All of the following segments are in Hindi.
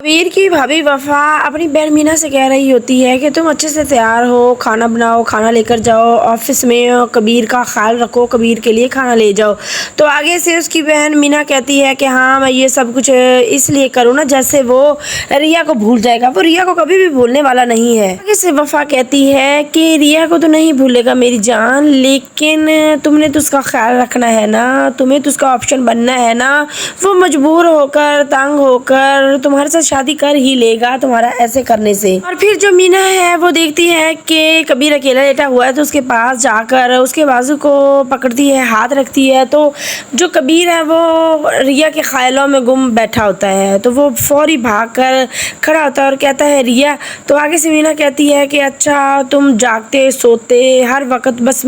कबीर की भाभी वफा अपनी बहन मीना से कह रही होती है कि तुम अच्छे से तैयार हो, खाना बनाओ, खाना लेकर जाओ ऑफिस में, कबीर का ख्याल रखो, कबीर के लिए खाना ले जाओ। तो आगे से उसकी बहन मीना कहती है कि हाँ मैं ये सब कुछ इसलिए करूँ ना जैसे वो रिया को भूल जाएगा। वो रिया को कभी भी भूलने वाला नहीं है। आगे से वफा कहती है कि रिया को तो नहीं भूलेगा मेरी जान, लेकिन तुमने तो उसका ख्याल रखना है ना, तुम्हें तो उसका ऑप्शन बनना है ना। वो मजबूर होकर, तंग होकर तुम्हारे साथ शादी कर ही लेगा तुम्हारा ऐसे करने से। और फिर जो मीना है वो देखती है कि कबीर अकेला लेटा हुआ है, तो उसके पास जाकर उसके बाजू को पकड़ती है, हाथ रखती है। तो जो कबीर है वो रिया के ख्यालों में गुम बैठा होता है, तो वो फौरी भाग कर खड़ा होता है और कहता है रिया। तो आगे से मीना कहती है कि अच्छा तुम जागते सोते हर वक्त बस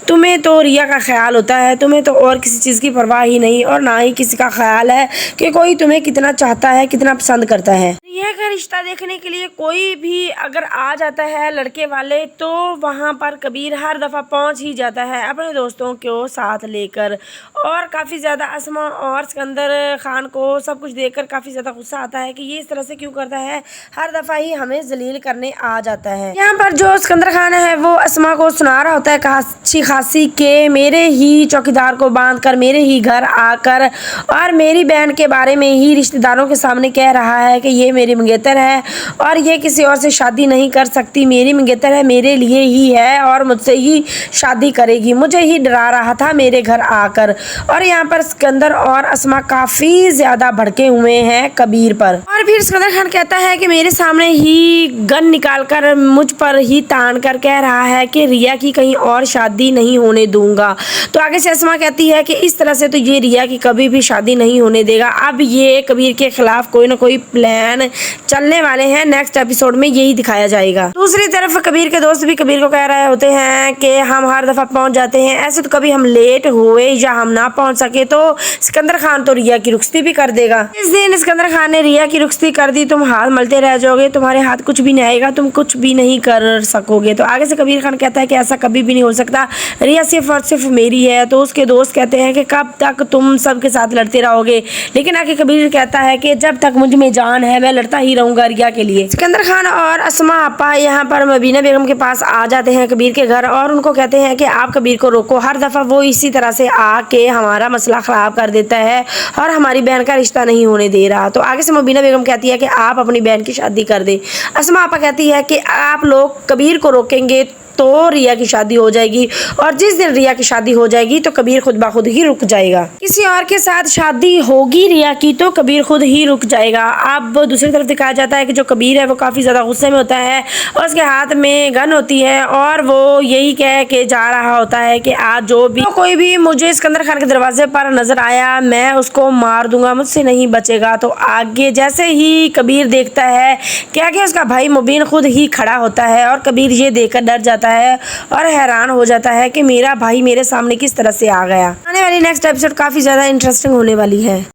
तुम्हें तो रिया का ख्याल होता है, तुम्हें तो और किसी चीज़ की परवाह ही नहीं, और ना ही किसी का ख्याल है कि कोई तुम्हें कितना चाहता है, कितना पसंद करता है। रिया का रिश्ता देखने के लिए कोई भी अगर आ जाता है लड़के वाले, तो वहाँ पर कबीर हर दफ़ा पहुँच ही जाता है अपने दोस्तों को साथ लेकर। और काफ़ी ज़्यादा असमा और सिकंदर खान को सब कुछ देखकर काफ़ी ज़्यादा गुस्सा आता है कि ये इस तरह से क्यों करता है, हर दफ़ा ही हमें जलील करने आ जाता है। यहाँ पर जो सिकंदर खान है वो असमा को सुना रहा होता है अच्छी खासी के मेरे ही चौकीदार को बांध कर मेरे ही घर आकर और मेरी बहन के बारे में ही रिश्तेदारों के सामने कह रहा है कि ये मेरी मंगेतर है और ये किसी और से शादी नहीं कर सकती, मेरी मंगेतर है, मेरे लिए ही है और मुझसे ही शादी करेगी, मुझे ही डरा रहा था मेरे घर आकर। और यहाँ पर सिकंदर और असमा काफ़ी ज़्यादा भड़के हुए हैं कबीर पर। और फिर सिकंदर खान कहता है कि मेरे सामने ही गन निकाल कर मुझ पर ही तान कर कह रहा है कि रिया की कहीं और शादी नहीं होने दूंगा। तो आगे से असमा कहती है कि इस तरह से तो ये रिया की कभी भी शादी नहीं होने देगा। अब ये कबीर के खिलाफ कोई ना कोई प्लान चलने वाले हैं, नेक्स्ट एपिसोड में यही दिखाया जाएगा। दूसरी तरफ कबीर के दोस्त भी कबीर को कह रहे होते हैं कि हम हर दफा पहुंच जाते हैं, ऐसे तो कभी हम लेट हुए या हम ना पहुंच सके तो सिकंदर खान तो रिया की रुखसती भी कर देगा। इस दिन सिकंदर खान ने रिया की रुखसती कर दी, तुम हाथ मलते रह जाओगे, तुम्हारे हाथ कुछ भी नहीं आएगा, तुम कुछ भी नहीं कर सकोगे। तो आगे से कबीर खान कहता है कि ऐसा कभी भी नहीं हो सकता, रिया सिर्फ और सिर्फ मेरी है। तो उसके दोस्त कहते हैं कि कब तक तुम सबके साथ लड़ते रहोगे, लेकिन आगे कबीर कहता है कि जब तक मुझ में जान है मैं लड़ता ही रहूंगा रिया के लिए। सिकंदर खान और असमा आपा यहाँ पर मबीना बेगम के पास आ जाते हैं कबीर के घर और उनको कहते हैं कि आप कबीर को रोको, हर दफा वो इसी तरह से आके हमारा मसला खराब कर देता है और हमारी बहन का रिश्ता नहीं होने दे रहा। तो आगे से मबीना बेगम कहती है कि आप अपनी बहन की शादी कर दे। असमा आपा कहती है कि आप लोग कबीर को रोकेंगे तो रिया की शादी हो जाएगी, और जिस दिन रिया की शादी हो जाएगी तो कबीर खुद ब खुद ही रुक जाएगा। किसी और के साथ शादी होगी रिया की तो कबीर खुद ही रुक जाएगा। अब दूसरी तरफ दिखाया जाता है कि जो कबीर है वो काफ़ी ज़्यादा गुस्से में होता है और उसके हाथ में गन होती है और वो यही कह के जा रहा होता है कि आज जो भी तो कोई भी मुझे सिकंदर खान के दरवाजे पर नजर आया मैं उसको मार दूंगा, मुझसे नहीं बचेगा। तो आगे जैसे ही कबीर देखता है कि आगे उसका भाई मुबीन खुद ही खड़ा होता है और कबीर ये देखकर डर जाता है और हैरान हो जाता है कि मेरा भाई मेरे सामने किस तरह से आ गया। आने वाली नेक्स्ट एपिसोड काफी ज्यादा इंटरेस्टिंग होने वाली है।